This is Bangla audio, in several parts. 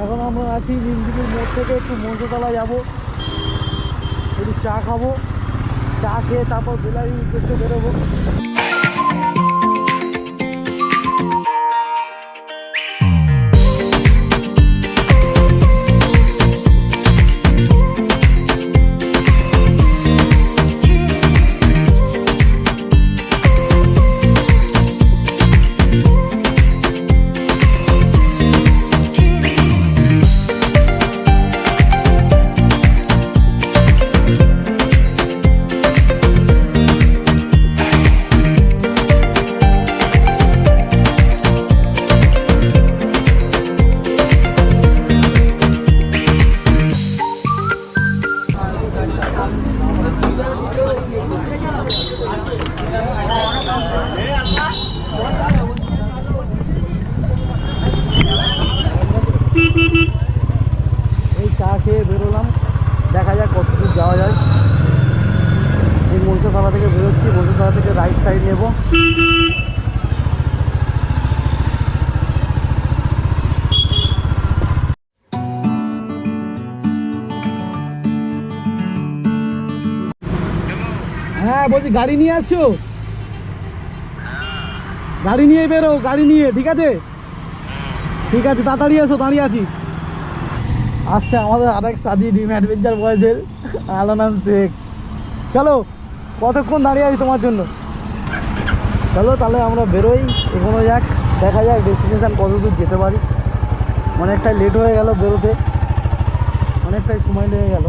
এখন আমরা আছি নীলগিরির মোড় থেকে একটু মঞ্চতলা যাবো, একটু চা খাবো, চা খেয়ে তারপর বেলারি উদ্দেশ্যে বেরোবো। এই চা খেয়ে বেরোলাম, দেখা যাক কতদূর যাওয়া যায়। এই মঞ্চতলা থেকে বেরোচ্ছি, মঞ্চতলা থেকে রাইট সাইড নেব। হ্যাঁ বলছি, গাড়ি নিয়ে আসছো? গাড়ি নিয়ে বেরো, গাড়ি নিয়ে। ঠিক আছে ঠিক আছে, তাড়াতাড়ি এসো, দাঁড়িয়ে আছি। আসছে আমাদের আরেক সাদি ড্রিম অ্যাডভেঞ্চার বয়েজের আলানান শেখ। চলো, কতক্ষণ দাঁড়িয়ে আছি তোমার জন্য। চলো তাহলে আমরা বেরোই, এগোনো যাক, দেখা যাক ডেস্টিনেশান কত দূর যেতে পারি। অনেকটাই লেট হয়ে গেল বেরোতে, অনেকটাই সময় লেগে গেল।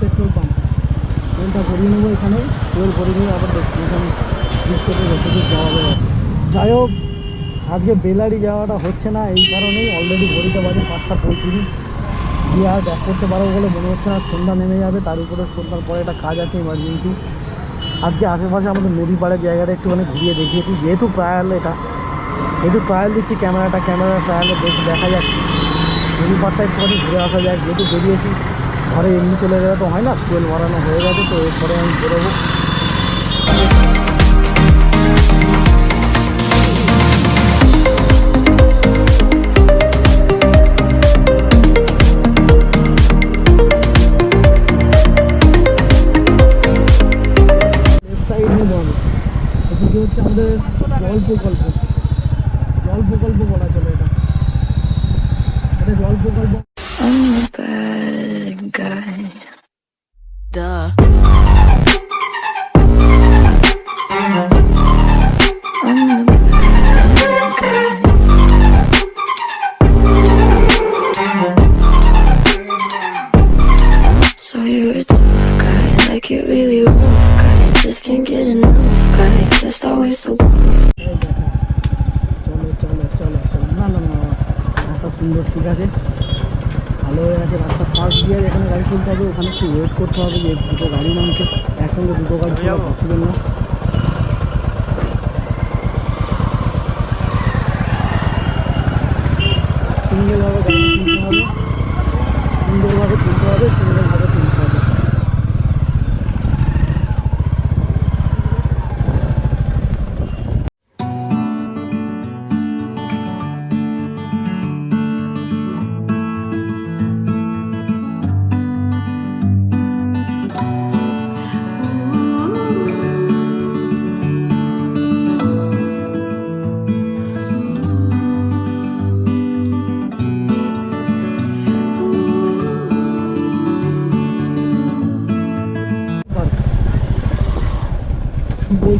পেট্রোল পাম্প তেলটা ভরিয়ে নেবো এখানে, তেল ভরিয়ে নিয়ে আবার ডেস্টিনেশন ইউজ করতে যতদূর যাওয়া যাবে। যাই হোক, আজকে বেলারি যাওয়াটা হচ্ছে না এই কারণেই, অলরেডি ঘড়িতে বাজে 5:35, গিয়ে আর ব্যাক করতে পারবো বলে মনে হচ্ছে না। সন্ধ্যা নেমে যাবে, তার উপরে সন্ধ্যার পরে একটা কাজ আছে ইমার্জেন্সি। আজকে আশেপাশে আমাদের নদী পাড়ের জায়গাটা একটুখানি ঘুরিয়ে দেখিয়েছি, যেহেতু ট্রায়াল, এটা যেহেতু ট্রায়াল দিচ্ছি ক্যামেরা ট্রায়ালে দেখা যাচ্ছে। নদী পাড়টা একটুখানি ঘুরে আসা যায়, যেহেতু বেরিয়েছি। ঘরে এমনি চলে গেলে তো হয় না, তেল ভরানো হয়ে গেছে, তো এরপরে আমি বেরোবো। লেফট সাইড নেবো আমি, এদিকে হচ্ছে আমাদের জল প্রকল্প বলা চলে এটা, জল প্রকল্প। I'm a bad guy. Duh. I'm a bad guy. So you're a tough guy, like you're really rough guy. Just can't get enough guy, just always so চলো, না রাস্তা সুন্দর, ঠিক আছে, ভালো হয়ে গেছে রাস্তা। ফার্স্ট গিয়ার এখানে গাড়ি তুলতে হবে, ওখানে একটু ওয়েট করতে হবে, যে দুটো গাড়ি নামছে, একসঙ্গে দুটো গাড়ি তোলা পসিবল না। সিঙ্গেলভাবে গাড়ি তুলতে হবে, সিঙ্গেলভাবে তুলতে হবে।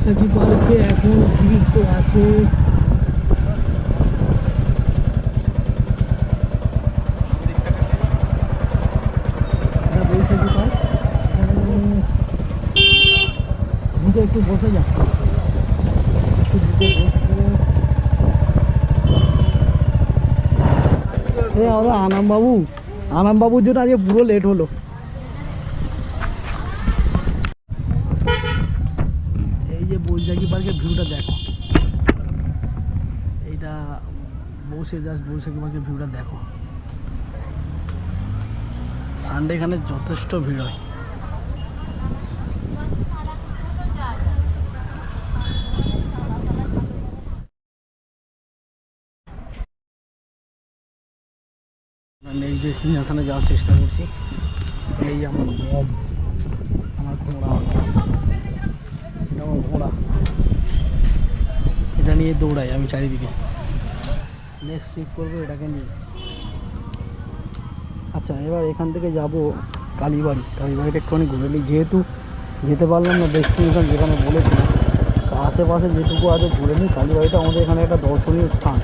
বৈশাখী পার্কে এখন ভিড় তো আছে। এটা বৈশাখী পার্ক, ঢুকে একটু বসে যা, একটু ঢুকে বসবো। আমরা আনামবাবুর জন্য আজকে পুরো লেট হলো। এই যে বৈশাখী পার্কের ভিউটা দেখো, এইটা বসে জাস্ট বৈশাখী পার্কের ভিউটা দেখো। সানডে এখানে যথেষ্ট ভিড় হয়। নেক্সট ডেস্টিনেশনে যাওয়ার চেষ্টা করছি। এই আমার মব, আমার ঘোড়া, এটা আমার ঘোড়া, এটা নিয়ে দৌড়াই আমি চারিদিকে। নেক্সট ট্রিপ করবো এটাকে নিয়ে। আচ্ছা, এবার এখান থেকে যাব কালীবাড়িটা একটুখানি ঘুরে নিই, যেহেতু যেতে পারলাম না ডেস্টিনেশন যেখানে বলেছিলাম, তো আশেপাশে যেটুকু আছে ঘুরে নিই। কালীবাড়িটা আমাদের এখানে একটা দর্শনীয় স্থান।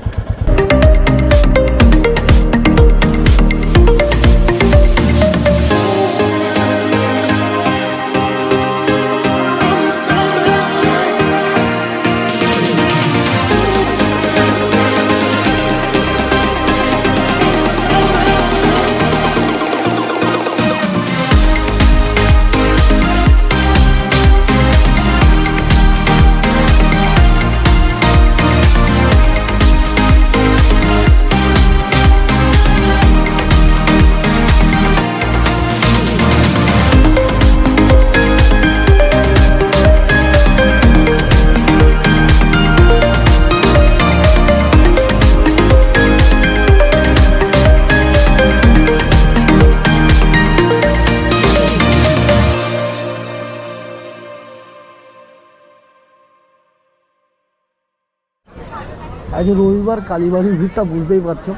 আজ রবিবার, কালীবাড়ির ভিড়টা বুঝতেই পারছো।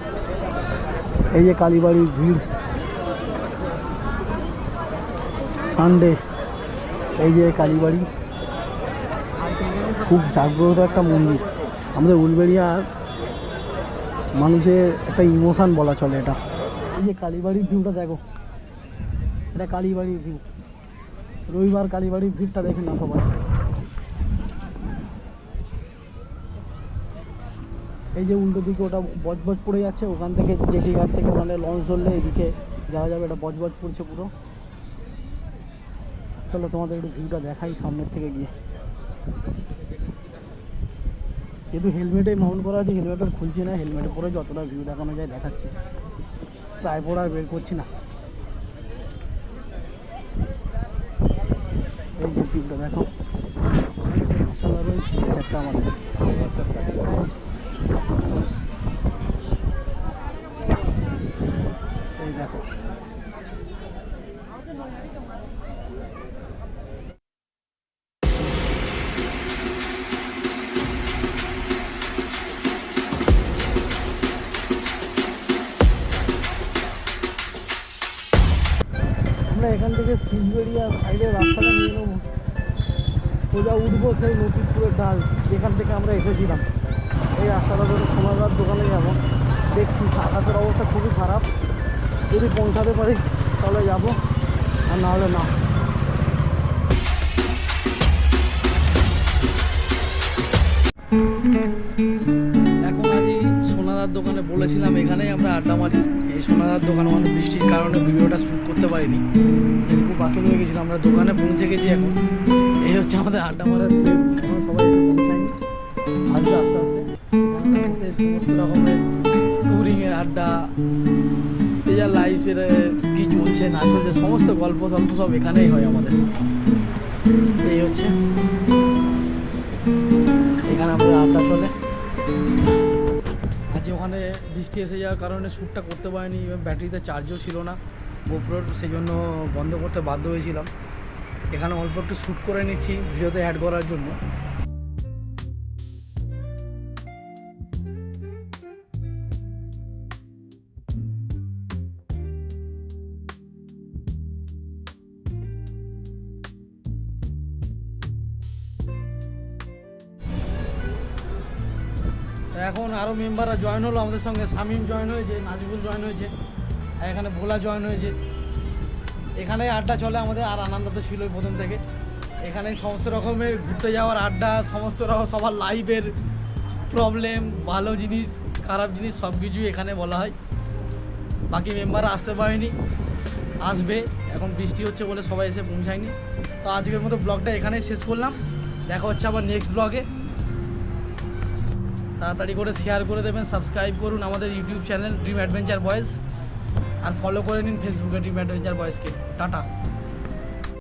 এই যে কালীবাড়ির ভিড়, সানডে। এই যে কালীবাড়ি, খুব জাগ্রত একটা মন্দির, আমাদের উলবেড়িয়ার মানুষের একটা ইমোশান বলা চলে এটা। এই যে কালীবাড়ির ভিউটা দেখো, এটা কালীবাড়ির ভিউ। রবিবার কালীবাড়ির ভিড়টা দেখে না সবাই। এই যে উল্টো দিকে ওটা বজবজ পড়ে যাচ্ছে, ওখান থেকে জেটি ঘাট থেকে ওখানে লঞ্চ ধরলে এদিকে যাওয়া যাবে। এটা বজবজ পড়ছে পুরো। চলো তোমাদের একটু ভিউটা দেখাই সামনের থেকে গিয়ে। যেহেতু হেলমেটে মাউন্ট করা আছে, হেলমেটটা খুলছি না, হেলমেটে পরে যতটা ভিউ দেখানো যায় দেখাচ্ছি, ট্রাইপড আর বের করছি না। এই যে ভিউটা দেখো, অসাধারণ একটা আমাদের। এই দেখো, আমরা এখান থেকে শিলবেড়িয়া সাইডের রাস্তাটা নিয়ে নেবো, সোজা উঠবো সেই নদীপুরের ডাল যেখান থেকে আমরা এসেছিলাম। এই রাস্তাটা ধরে সোনাদার দোকানে যাবো। দেখছি আকাশের অবস্থা খুবই খারাপ, যদি পৌঁছাতে পারি তাহলে যাবো, আর না হলে না। এখন আজই সোনাদার দোকানে বলেছিলাম, এখানেই আমরা আড্ডা মারি। এই সোনাদার দোকানে মানে বৃষ্টির কারণে ভিডিওটা শ্যুট করতে পারিনি, খুব বাতিল হয়ে গেছিলো। আমরা দোকানে পৌঁছে গেছি এখন। এই হচ্ছে আমাদের আড্ডা মারার প্লেস। আমরা সবাই এসে পৌঁছাইনি, আসবে আস্তে আস্তে। বসে সমস্ত রকমের টুরিংয়ের আড্ডা, যা লাইফের কী চলছে না চলছে সমস্ত গল্প টল্প সব এখানেই হয় আমাদের। এই হচ্ছে এখানে আমাদের আড্ডা চলে। আজ ওখানে বৃষ্টি এসে যাওয়ার কারণে শ্যুটটা করতে পারিনি, ব্যাটারিতে চার্জও ছিল না গোপ্রোর, সেই জন্য বন্ধ করতে বাধ্য হয়েছিলাম। এখানে অল্প একটু শ্যুট করে নিচ্ছি ভিডিওতে অ্যাড করার জন্য। এখন আরও মেম্বাররা জয়েন হলো আমাদের সঙ্গে। শামীম জয়েন হয়েছে, নাজিবুল জয়েন হয়েছে, আর এখানে ভোলা জয়েন হয়েছে। এখানে আড্ডা চলে আমাদের, আর আনন্দ তো ছিলই প্রথম থেকে। এখানে সমস্ত রকমের ঘুরতে যাওয়ার আড্ডা, সমস্ত রকম সবার লাইফের প্রবলেম, ভালো জিনিস, খারাপ জিনিস সব কিছুই এখানে বলা হয়। বাকি মেম্বাররা আসতে পারেনি, আসবে। এখন বৃষ্টি হচ্ছে বলে সবাই এসে পৌঁছায়নি। তো আজকের মতো ব্লগটা এখানেই শেষ করলাম। দেখা হচ্ছে আবার নেক্সট ব্লগে। তাড়াতাড়ি করে শেয়ার করে দেবেন, সাবস্ক্রাইব করুন আমাদের YouTube channel Dream Adventure Boys, আর ফলো করে নিন ফেসবুকে ড্রিম অ্যাডভেঞ্চার বয়েজকে। টাটা।